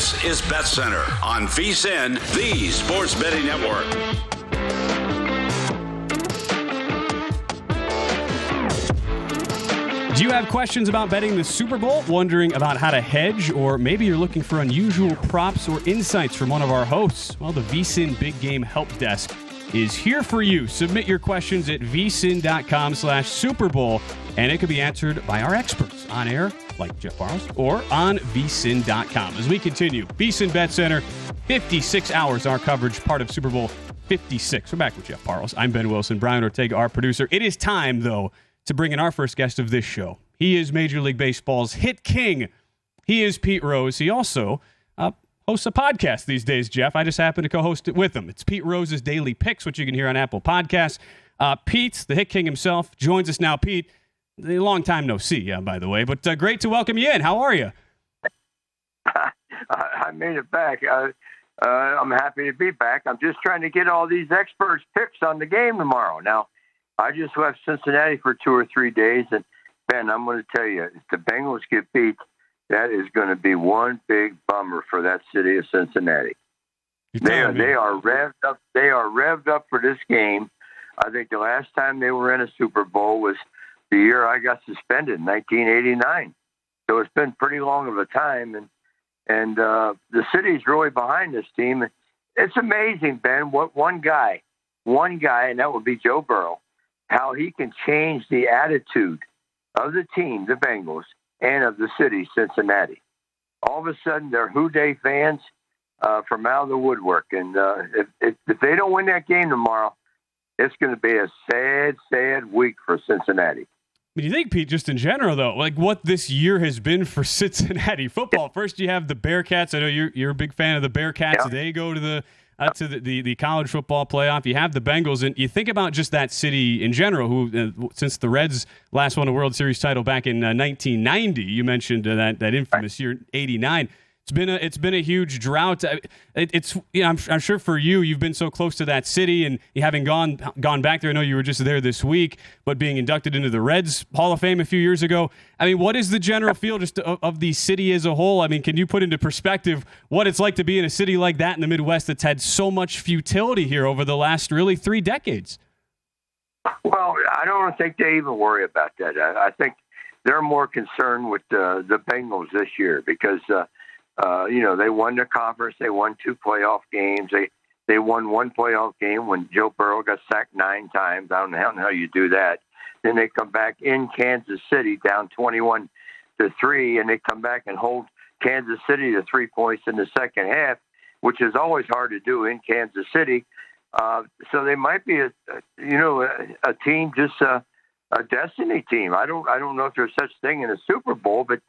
This is BetCenter on VSiN, the sports betting network. Do you have questions about betting the Super Bowl, wondering about how to hedge, or maybe you're looking for unusual props or insights from one of our hosts? Well, the VSiN Big Game Help Desk is here for you. Submit your questions at vsin.com/Super Bowl, and it could be answered by our experts on air, like Jeff Parles, or on vsin.com. As we continue, VSiN BetCenter, 56 hours our coverage, part of Super Bowl 56. We're back with Jeff Parles. I'm Ben Wilson, Brian Ortega, our producer. It is time, though, to bring in our first guest of this show. He is Major League Baseball's hit king. He is Pete Rose. He also hosts a podcast these days, Jeff. I just happen to co-host it with him. It's Pete Rose's Daily Picks, which you can hear on Apple Podcasts. Pete, the hit king himself, joins us now. Pete, a long time no see, by the way, but great to welcome you in. How are you? I made it back. I'm happy to be back. I'm just trying to get all these experts' picks on the game tomorrow. Now, I just left Cincinnati for 2 or 3 days, and Ben, I'm going to tell you, if the Bengals get beat, that is going to be one big bummer for that city of Cincinnati. They are revved up. They are revved up for this game. I think the last time they were in a Super Bowl was the year I got suspended in 1989. So it's been pretty long of a time, and the city's really behind this team. It's amazing, Ben, what one guy, and that would be Joe Burrow, how he can change the attitude of the team, the Bengals, and of the city, Cincinnati. All of a sudden, they're Who Dey fans from out of the woodwork. And if they don't win that game tomorrow, it's going to be a sad, sad week for Cincinnati. But you think, Pete, just in general, though, like what this year has been for Cincinnati football. First, you have the Bearcats. I know you're a big fan of the Bearcats. Yeah. They go to the college football playoff. You have the Bengals, and you think about just that city in general, who since the Reds last won a World Series title back in 1990, you mentioned that infamous year, 89. It's been a huge drought. I'm sure for you've been so close to that city, and you having gone back there. I know you were just there this week, but being inducted into the Reds Hall of Fame a few years ago. I mean, what is the general feel just of the city as a whole? I mean, can you put into perspective what it's like to be in a city like that in the Midwest that's had so much futility here over the last really 3 decades? Well, I don't think they even worry about that. I think they're more concerned with the Bengals this year because. They won the conference. They won 2 playoff games. They won 1 playoff game when Joe Burrow got sacked 9 times. I don't know how you do that. Then they come back in Kansas City down 21-3, and they come back and hold Kansas City to 3 points in the second half, which is always hard to do in Kansas City. So they might be a team, just a destiny team. I don't know if there's such thing in a Super Bowl, but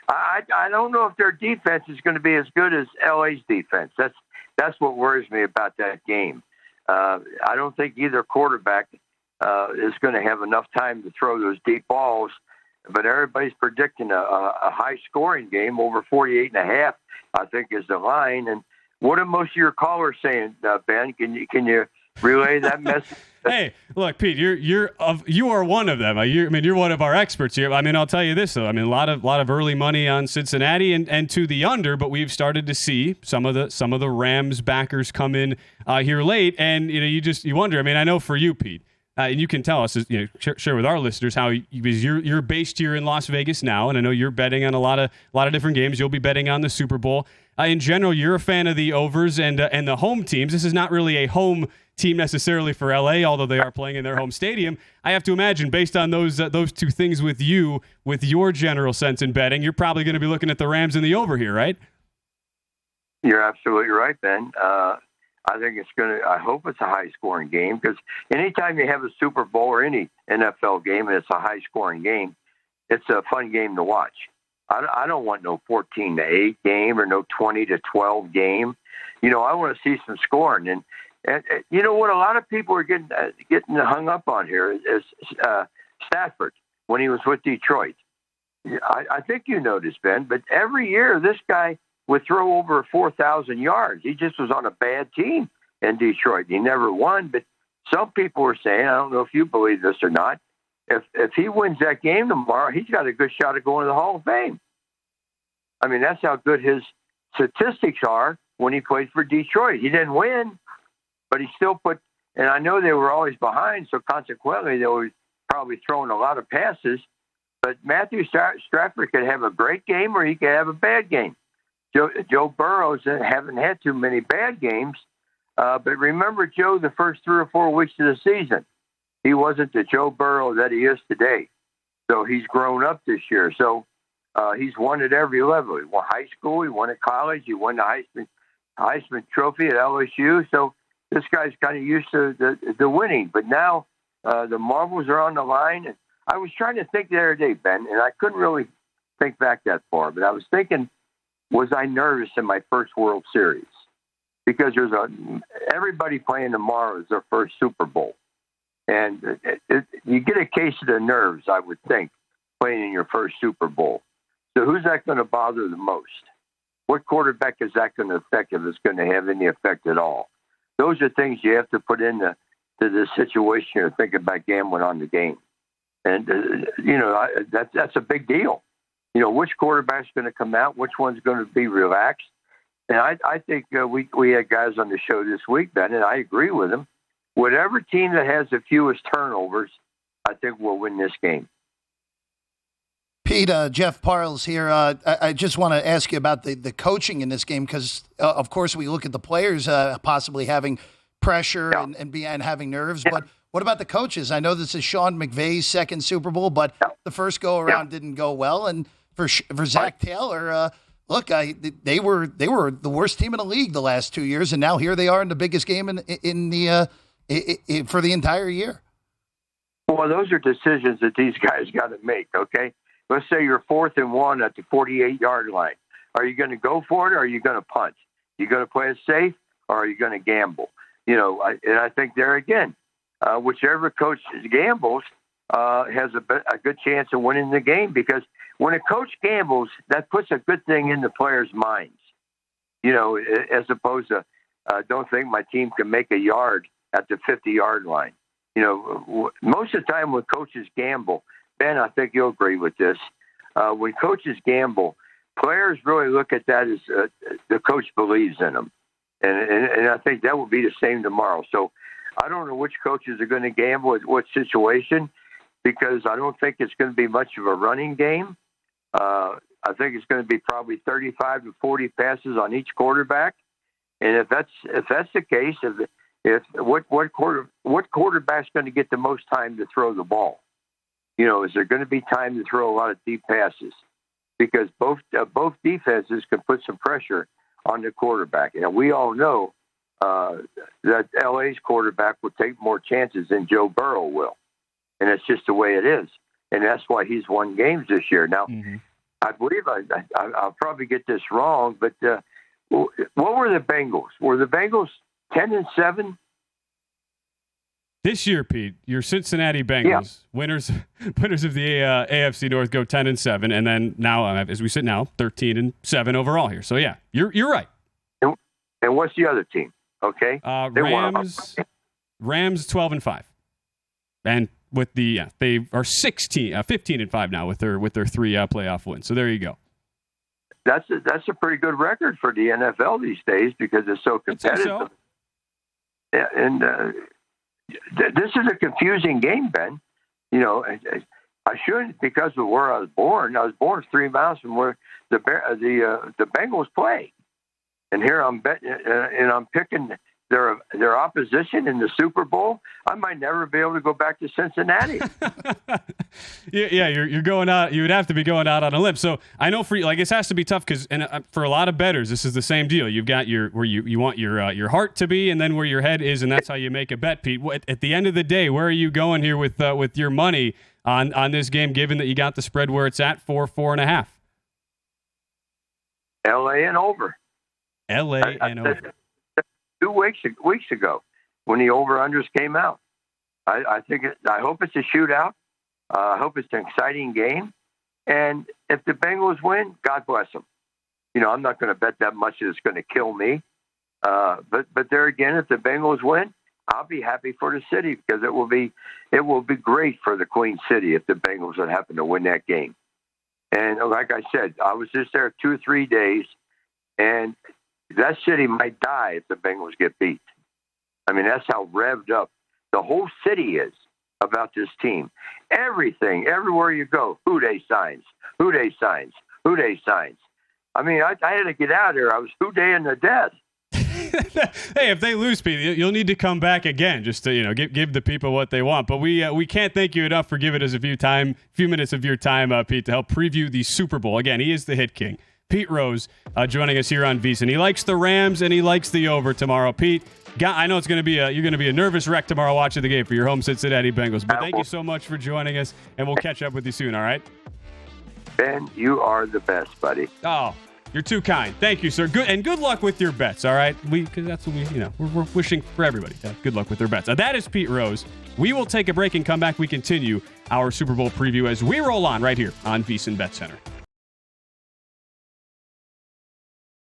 I don't know if their defense is going to be as good as LA's defense. That's what worries me about that game. I don't think either quarterback is going to have enough time to throw those deep balls, but everybody's predicting a high-scoring game, over 48.5, I think, is the line. And what are most of your callers saying, Ben? Can you relay that message? Hey, look, Pete, you are one of them. You're one of our experts here. I mean, I'll tell you this though. I mean, a lot of early money on Cincinnati and to the under, but we've started to see some of the Rams backers come in here late, and you wonder. I mean, I know for you, Pete, and you can tell us, share with our listeners how you're based here in Las Vegas now, and I know you're betting on a lot of different games. You'll be betting on the Super Bowl. In general, you're a fan of the overs and the home teams. This is not really a home team necessarily for LA, although they are playing in their home stadium. I have to imagine, based on those 2 things with your general sense in betting, you're probably going to be looking at the Rams and the over here, right? You're absolutely right, Ben. I think I hope it's a high-scoring game, because anytime you have a Super Bowl or any NFL game and it's a high-scoring game, it's a fun game to watch. I don't want no 14-8 game or no 20-12 game. I want to see some scoring. And you know what? A lot of people are getting hung up on here is Stafford when he was with Detroit. I think you noticed, Ben, but every year this guy would throw over 4,000 yards. He just was on a bad team in Detroit. He never won, but some people are saying, I don't know if you believe this or not, if he wins that game tomorrow, he's got a good shot at going to the Hall of Fame. I mean, that's how good his statistics are when he played for Detroit. He didn't win, but he still put. And I know they were always behind, so consequently they were probably throwing a lot of passes. But Matthew Stafford could have a great game or he could have a bad game. Joe Burrow haven't had too many bad games. But remember, Joe, the first 3 or 4 weeks of the season, he wasn't the Joe Burrow that he is today. So he's grown up this year. So he's won at every level. He won high school. He won at college. He won the Heisman Trophy at LSU. So this guy's kind of used to the winning. But now the marbles are on the line. And I was trying to think the other day, Ben, and I couldn't really think back that far. But I was thinking, was I nervous in my first World Series? Because everybody playing tomorrow is their first Super Bowl. And you get a case of the nerves, I would think, playing in your first Super Bowl. So who's that going to bother the most? What quarterback is that going to affect if it's going to have any effect at all? Those are things you have to put into this situation you're thinking about gambling on the game. And, that's a big deal. Which quarterback's going to come out, which one's going to be relaxed. And I think we had guys on the show this week, Ben, and I agree with them. Whatever team that has the fewest turnovers, I think will win this game. Pete, Jeff Parles here. I just want to ask you about the coaching in this game because, of course, we look at the players possibly having pressure and having nerves. Yeah. But what about the coaches? I know this is Sean McVay's second Super Bowl, but the first go-around didn't go well. And for Zach Taylor, look, they were the worst team in the league the last 2 years, and now here they are in the biggest game for the entire year. Well, those are decisions that these guys got to make, okay? Let's say you're 4th and 1 at the 48-yard line. Are you going to go for it or are you going to punt? You going to play it safe or are you going to gamble? And I think there again, whichever coach gambles has a good chance of winning the game because when a coach gambles, that puts a good thing in the players' minds, as opposed to don't think my team can make a yard at the 50-yard line. Most of the time when coaches gamble, Ben, I think you'll agree with this. When coaches gamble, players really look at that as the coach believes in them. And I think that will be the same tomorrow. So I don't know which coaches are going to gamble at what situation because I don't think it's going to be much of a running game. I think it's going to be probably 35 to 40 passes on each quarterback. And if that's the case, what quarterback's going to get the most time to throw the ball? Is there going to be time to throw a lot of deep passes? Because both defenses can put some pressure on the quarterback. And we all know that LA's quarterback will take more chances than Joe Burrow will. And it's just the way it is. And that's why he's won games this year. Now, I believe I'll probably get this wrong, but what were the Bengals? Were the Bengals 10-7? This year, Pete, your Cincinnati Bengals, winners of the AFC North, go 10-7, and then now, as we sit now, 13-7 overall here. So yeah, you're right. And what's the other team? Okay, Rams 12-5, and with they are 15-5 now with their 3 playoff wins. So there you go. That's a pretty good record for the NFL these days because it's so competitive. So. Yeah, and. This is a confusing game, Ben. I shouldn't because of where I was born. I was born 3 miles from where the Bengals play, and here I'm betting and I'm picking their opposition in the Super Bowl. I might never be able to go back to Cincinnati. You're going out. You would have to be going out on a limb. So I know for you, this has to be tough because for a lot of bettors, this is the same deal. You've got where you want your heart to be, and then where your head is, and that's how you make a bet, Pete. At the end of the day, where are you going here with your money on this game? Given that you got the spread where it's at 4.5. LA and over. LA and over. 2 weeks ago when the over-unders came out. I hope it's a shootout. I hope it's an exciting game. And if the Bengals win, God bless them. I'm not going to bet that much that it's going to kill me. But there again, if the Bengals win, I'll be happy for the city because it will be great for the Queen City if the Bengals would happen to win that game. And like I said, I was just there 2 or 3 days. And that city might die if the Bengals get beat. I mean, that's how revved up the whole city is about this team. Everything, everywhere you go, who they signs. I mean, I had to get out of here. I was who-daying to death. Hey, if they lose, Pete, you'll need to come back again just to give the people what they want. But we can't thank you enough for giving us a few minutes of your time, Pete, to help preview the Super Bowl. Again, he is the Hit King. Pete Rose joining us here on VSiN. He likes the Rams and he likes the over tomorrow. Pete, I know it's going to be you're going to be a nervous wreck tomorrow watching the game for your home Cincinnati Bengals. But thank you so much for joining us, and we'll catch up with you soon. All right, Ben, you are the best, buddy. Oh, you're too kind. Thank you, sir. Good luck with your bets. All right, because that's what we're wishing for everybody. Good luck with their bets. That is Pete Rose. We will take a break and come back. We continue our Super Bowl preview as we roll on right here on VSiN BetCenter.